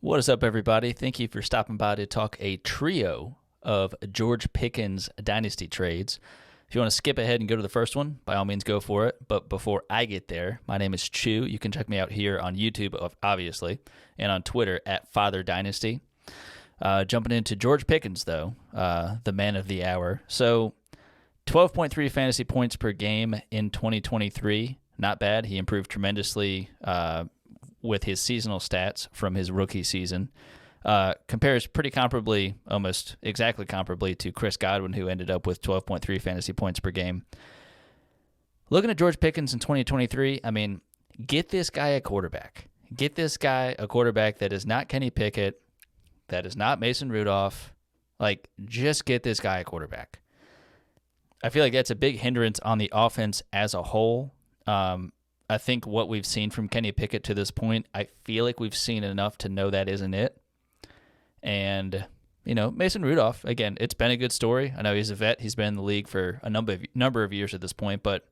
What is up, everybody? Thank you for stopping by to talk a trio of George Pickens Dynasty trades. If you want to skip ahead and go to the first one, by all means go for it. But before I get there, my name is Chu. You can check me out here on YouTube, obviously, and on Twitter at Father Dynasty. Jumping into George Pickens, though, the man of the hour. So 12.3 fantasy points per game in 2023. Not bad. He improved tremendously with his seasonal stats from his rookie season. Compares pretty comparably, almost exactly comparably, to Chris Godwin, who ended up with 12.3 fantasy points per game. Looking at George Pickens in 2023, I mean, get this guy a quarterback. Get this guy a quarterback that is not Kenny Pickett, that is not Mason Rudolph. Like, just get this guy a quarterback. I feel like that's a big hindrance on the offense as a whole. I think what we've seen from Kenny Pickett to this point, I feel like we've seen enough to know that isn't it. And, Mason Rudolph, again, it's been a good story. I know he's a vet. He's been in the league for a number of years at this point, but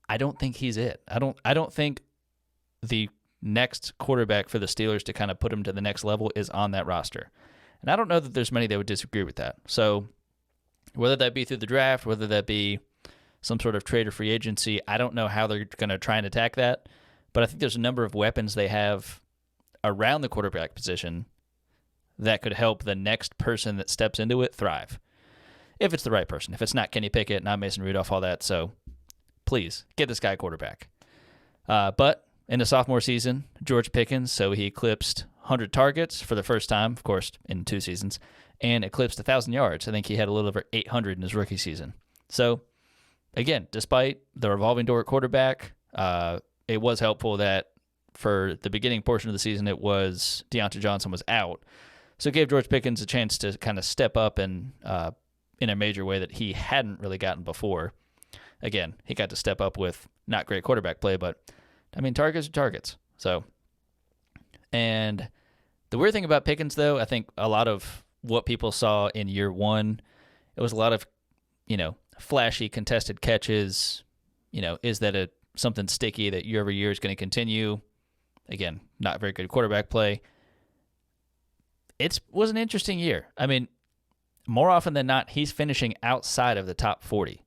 I don't think he's it. I don't think the next quarterback for the Steelers to kind of put him to the next level is on that roster. And I don't know that there's many that would disagree with that. So whether that be through the draft, whether that be some sort of trade or free agency, I don't know how they're going to try and attack that. But I think there's a number of weapons they have around the quarterback position that could help the next person that steps into it thrive. If it's the right person. If it's not Kenny Pickett, not Mason Rudolph, all that. So please, get this guy a quarterback. But in the sophomore season, George Pickens, so he eclipsed 100 targets for the first time, of course, in 2 seasons, and eclipsed 1,000 yards. I think he had a little over 800 in his rookie season. So, again, despite the revolving door at quarterback, it was helpful that for the beginning portion of the season, it was Deontay Johnson was out. So it gave George Pickens a chance to kind of step up and in a major way that he hadn't really gotten before. Again, he got to step up with not great quarterback play, but, targets are targets. So, and the weird thing about Pickens, though, I think a lot of what people saw in year one, it was a lot of, flashy contested catches. Is that something sticky that year over year is going to continue? Again, not very good quarterback play. It was an interesting year. More often than not, he's finishing outside of the top 40.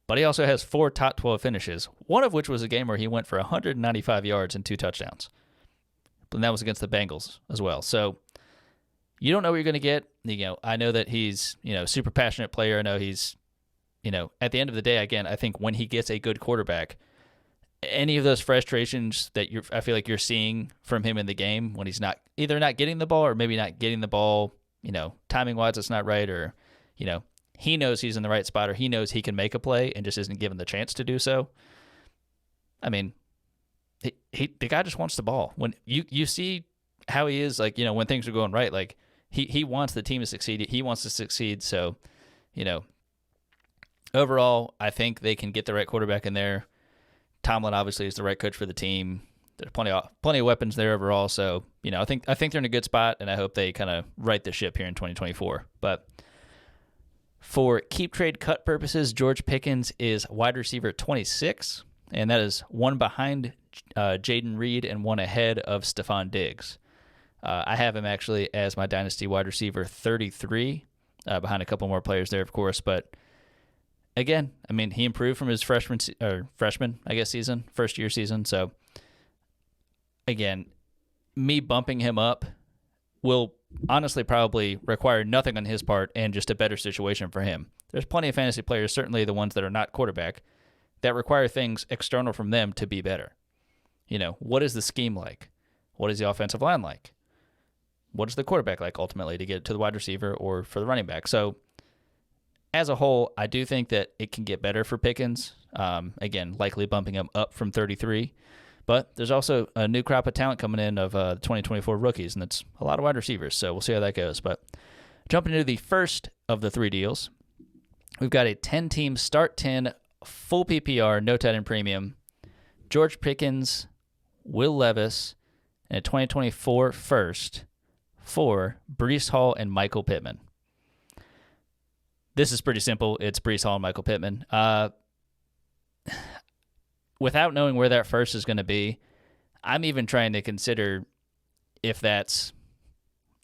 But he also has 4 top 12 finishes, one of which was a game where he went for 195 yards and 2 touchdowns. And that was against the Bengals as well. So you don't know what you're going to get. I know that he's, super passionate player. I know he's, at the end of the day, again, I think when he gets a good quarterback, any of those frustrations that I feel like you're seeing from him in the game when he's either not getting the ball or maybe not getting the ball, timing-wise it's not right, or, he knows he's in the right spot or he knows he can make a play and just isn't given the chance to do so. The guy just wants the ball. When you see how he is, when things are going right, he wants the team to succeed. He wants to succeed. So, overall, I think they can get the right quarterback in there. Tomlin obviously is the right coach for the team. There's plenty of weapons there overall. So, I think they're in a good spot, and I hope they kind of right the ship here in 2024. But for keep trade cut purposes, George Pickens is wide receiver 26, and that is one behind Jaden Reed and one ahead of Stephon Diggs. I have him actually as my dynasty wide receiver 33, behind a couple more players there, of course. But again, he improved from his freshman, season, first year season. So again, me bumping him up will honestly probably require nothing on his part and just a better situation for him. There's plenty of fantasy players, certainly the ones that are not quarterback, that require things external from them to be better. What is the scheme like? What is the offensive line like? What is the quarterback like ultimately to get to the wide receiver or for the running back? So as a whole, I do think that it can get better for Pickens. Again, likely bumping him up from 33. But there's also a new crop of talent coming in of 2024 rookies, and it's a lot of wide receivers. So we'll see how that goes. But jumping into the first of the 3 deals, we've got a 10-team start 10 full PPR, no tight end premium. George Pickens, Will Levis, and a 2024 first for Breece Hall and Michael Pittman. This is pretty simple. It's Breece Hall and Michael Pittman. Without knowing where that first is going to be, I'm even trying to consider if that's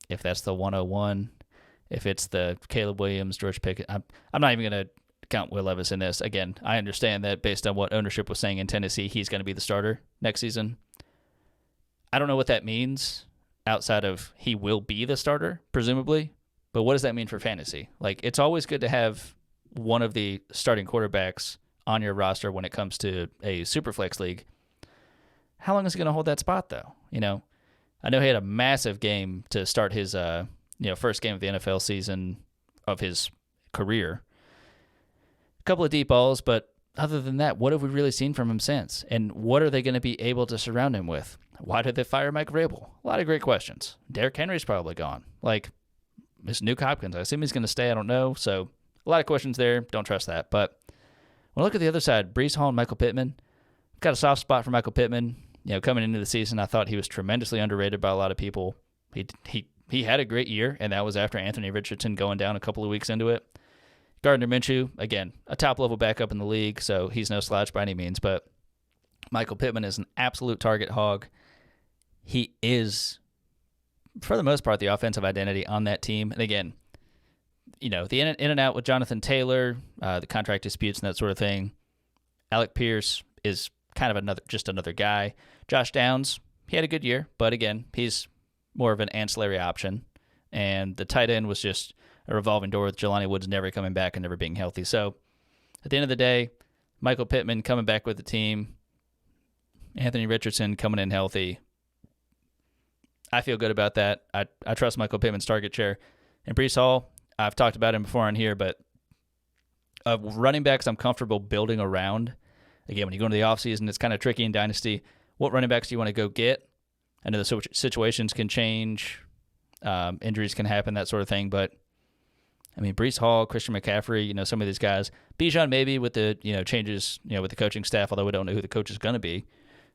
the 101, if it's the Caleb Williams, George Pickens, I'm not even going to count Will Levis in this. Again, I understand that based on what ownership was saying in Tennessee, he's going to be the starter next season. I don't know what that means outside of he will be the starter, presumably. But what does that mean for fantasy? Like, it's always good to have one of the starting quarterbacks on your roster when it comes to a Superflex league. How long is he going to hold that spot, though? I know he had a massive game to start his first game of the NFL season of his career. A couple of deep balls, but other than that, what have we really seen from him since? And what are they going to be able to surround him with? Why did they fire Mike Vrabel? A lot of great questions. Derrick Henry's probably gone. Like, this Nuke Hopkins, I assume he's going to stay. I don't know. So a lot of questions there. Don't trust that. But when I look at the other side, Breece Hall and Michael Pittman, I've got a soft spot for Michael Pittman. Coming into the season, I thought he was tremendously underrated by a lot of people. He had a great year, and that was after Anthony Richardson going down a couple of weeks into it. Gardner Minshew, again, a top-level backup in the league, so he's no slouch by any means. But Michael Pittman is an absolute target hog. He is, for the most part, the offensive identity on that team. And again, the in and out with Jonathan Taylor, the contract disputes and that sort of thing. Alec Pierce is kind of another guy. Josh Downs, he had a good year, but again, he's more of an ancillary option. And the tight end was just a revolving door with Jelani Woods never coming back and never being healthy. So at the end of the day, Michael Pittman coming back with the team, Anthony Richardson coming in healthy. I feel good about that. I trust Michael Pittman's target share. And Breece Hall, I've talked about him before on here, but running backs I'm comfortable building around. Again, when you go into the offseason, it's kind of tricky in Dynasty. What running backs do you want to go get? I know the situations can change. Injuries can happen, that sort of thing. But, I mean, Breece Hall, Christian McCaffrey, some of these guys. Bijan maybe with the, changes, with the coaching staff, although we don't know who the coach is going to be.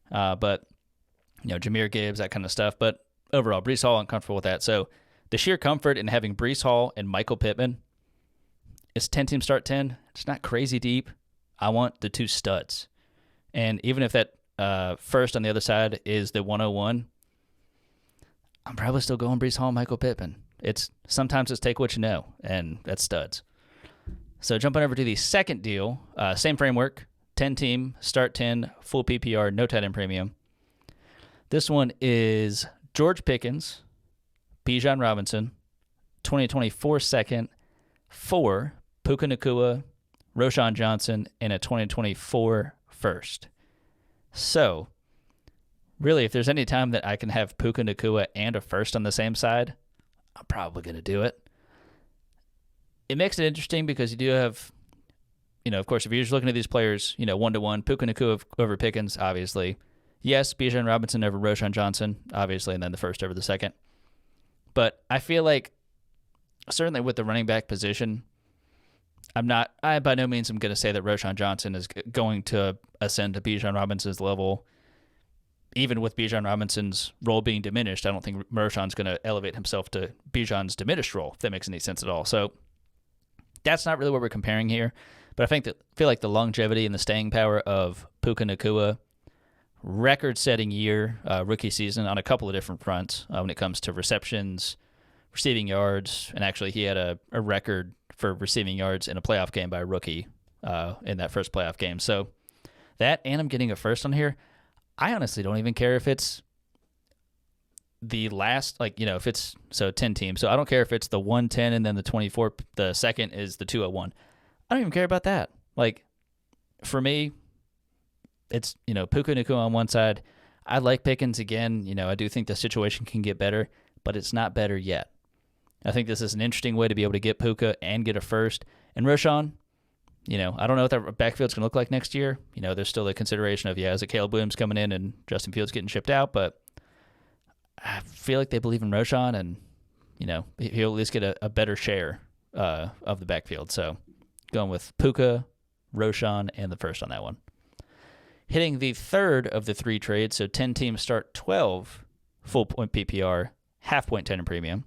But, Jahmyr Gibbs, that kind of stuff. But overall, Breece Hall, I'm comfortable with that. So the sheer comfort in having Breece Hall and Michael Pittman, it's 10-team start 10. It's not crazy deep. I want the two studs. And even if that first on the other side is the 101, I'm probably still going Breece Hall and Michael Pittman. Sometimes it's take what you know, and that's studs. So jumping over to the second deal, same framework, 10-team, start 10, full PPR, no tight end premium. This one is George Pickens, Bijan Robinson, 2024 second, 4, Puka Nacua, Roshan Johnson, and a 2024 first. So, really, if there's any time that I can have Puka Nacua and a first on the same side, I'm probably going to do it. It makes it interesting because you do have, of course, if you're just looking at these players, one-to-one, Puka Nacua over Pickens, obviously. Yes, Bijan Robinson over Roshan Johnson, obviously, and then the first over the second. But I feel like, certainly with the running back position, I by no means am going to say that Roshan Johnson is going to ascend to Bijan Robinson's level. Even with Bijan Robinson's role being diminished, I don't think Roshan's going to elevate himself to Bijan's diminished role, if that makes any sense at all. So that's not really what we're comparing here. But I feel like the longevity and the staying power of Puka Nacua, record-setting year, rookie season on a couple of different fronts when it comes to receptions, receiving yards, and actually he had a record for receiving yards in a playoff game by a rookie in that first playoff game. So that, and I'm getting a first on here. I honestly don't even care if it's the last, if it's, 10 teams. So I don't care if it's the 110 and then the 24, the second is the 201. I don't even care about that. For me, it's, Puka Nacua on one side. I like Pickens again. I do think the situation can get better, but it's not better yet. I think this is an interesting way to be able to get Puka and get a first. And Roshan, I don't know what that backfield's going to look like next year. There's still the consideration of, is it Caleb Williams coming in and Justin Fields getting shipped out? But I feel like they believe in Roshan, and, he'll at least get a better share of the backfield. So going with Puka, Roshan, and the first on that one. Hitting the third of the 3 trades, so 10 teams start 12, full point PPR, half point 10 in premium.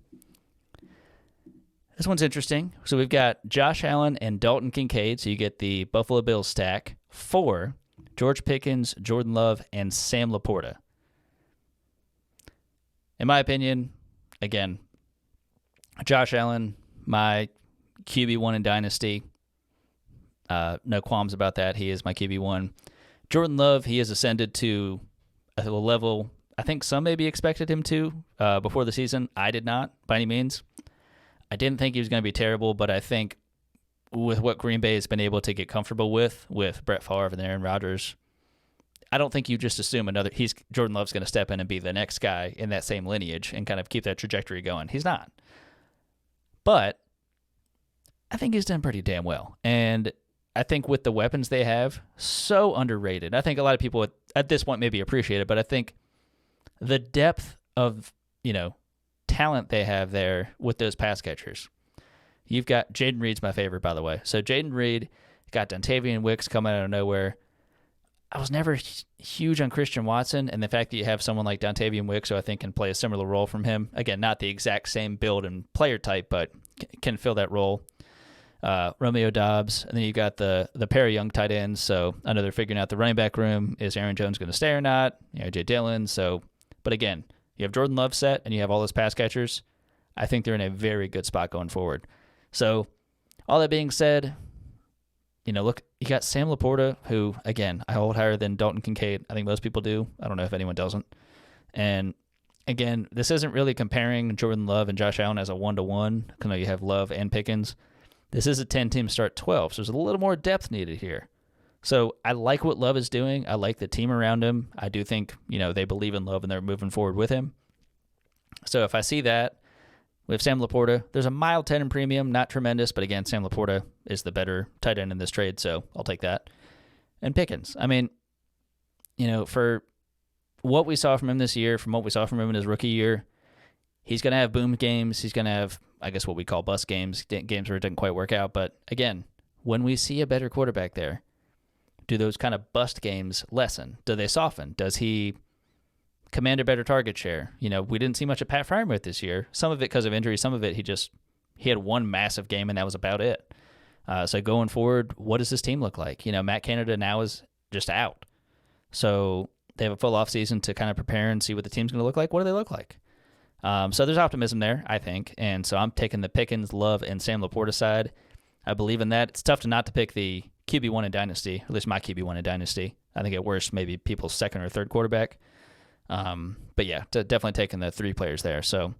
This one's interesting. So we've got Josh Allen and Dalton Kincaid. So you get the Buffalo Bills stack. 4, George Pickens, Jordan Love, and Sam Laporta. in my opinion, again, Josh Allen, my QB1 in Dynasty. No qualms about that. He is my QB1. Jordan Love, he has ascended to a level I think some maybe expected him to before the season. I did not, by any means. I didn't think he was going to be terrible, but I think with what Green Bay has been able to get comfortable with Brett Favre and Aaron Rodgers, I don't think you just assume Jordan Love's going to step in and be the next guy in that same lineage and kind of keep that trajectory going. He's not. But I think he's done pretty damn well. And I think with the weapons they have, so underrated. I think a lot of people at this point maybe appreciate it, but I think the depth of, talent they have there with those pass catchers. You've got Jaden Reed's my favorite, by the way. So Jaden Reed got Dontavian Wicks coming out of nowhere. I was never huge on Christian Watson, and the fact that you have someone like Dontavian Wicks who I think can play a similar role from him. Again, not the exact same build and player type, but can fill that role. Romeo Doubs, and then you got the pair of young tight ends. So I know they're figuring out the running back room. Is Aaron Jones going to stay or not? Jay Dillon. So, but again, you have Jordan Love set, and you have all those pass catchers. I think they're in a very good spot going forward. So, all that being said, look, you got Sam Laporta, who, again, I hold higher than Dalton Kincaid. I think most people do. I don't know if anyone doesn't. And again, this isn't really comparing Jordan Love and Josh Allen as a 1-to-1. I know you have Love and Pickens. This is a 10-team start 12, so there's a little more depth needed here. So I like what Love is doing. I like the team around him. I do think, they believe in Love and they're moving forward with him. So if I see that, we have Sam Laporta. There's a mild 10 in premium, not tremendous, but again, Sam Laporta is the better tight end in this trade, so I'll take that. And Pickens. I mean, for what we saw from him this year, from what we saw from him in his rookie year, he's going to have boom games. He's going to have, I guess, what we call bust games, games where it didn't quite work out. But again, when we see a better quarterback there, do those kind of bust games lessen? Do they soften? Does he command a better target share? We didn't see much of Pat Freiermuth this year. Some of it because of injury. Some of it he had one massive game and that was about it. So going forward, what does this team look like? Matt Canada now is just out. So they have a full offseason to kind of prepare and see what the team's going to look like. What do they look like? So there's optimism there, I think. And so I'm taking the Pickens, Love, and Sam Laporta side. I believe in that. It's tough to not to pick the QB1 in Dynasty, at least my QB1 in Dynasty. I think at worst, maybe people's second or third quarterback. But yeah, definitely taking the three players there. So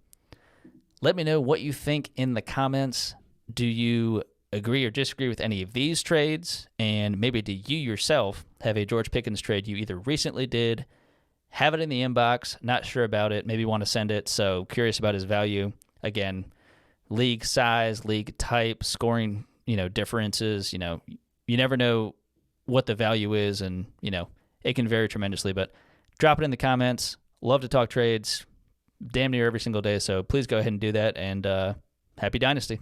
let me know what you think in the comments. Do you agree or disagree with any of these trades? And maybe do you yourself have a George Pickens trade you either recently did, have it in the inbox, not sure about it, maybe want to send it, so curious about his value. Again, league size, league type, scoring, differences, you never know what the value is, and, it can vary tremendously, but drop it in the comments. Love to talk trades damn near every single day, so please go ahead and do that, and happy Dynasty.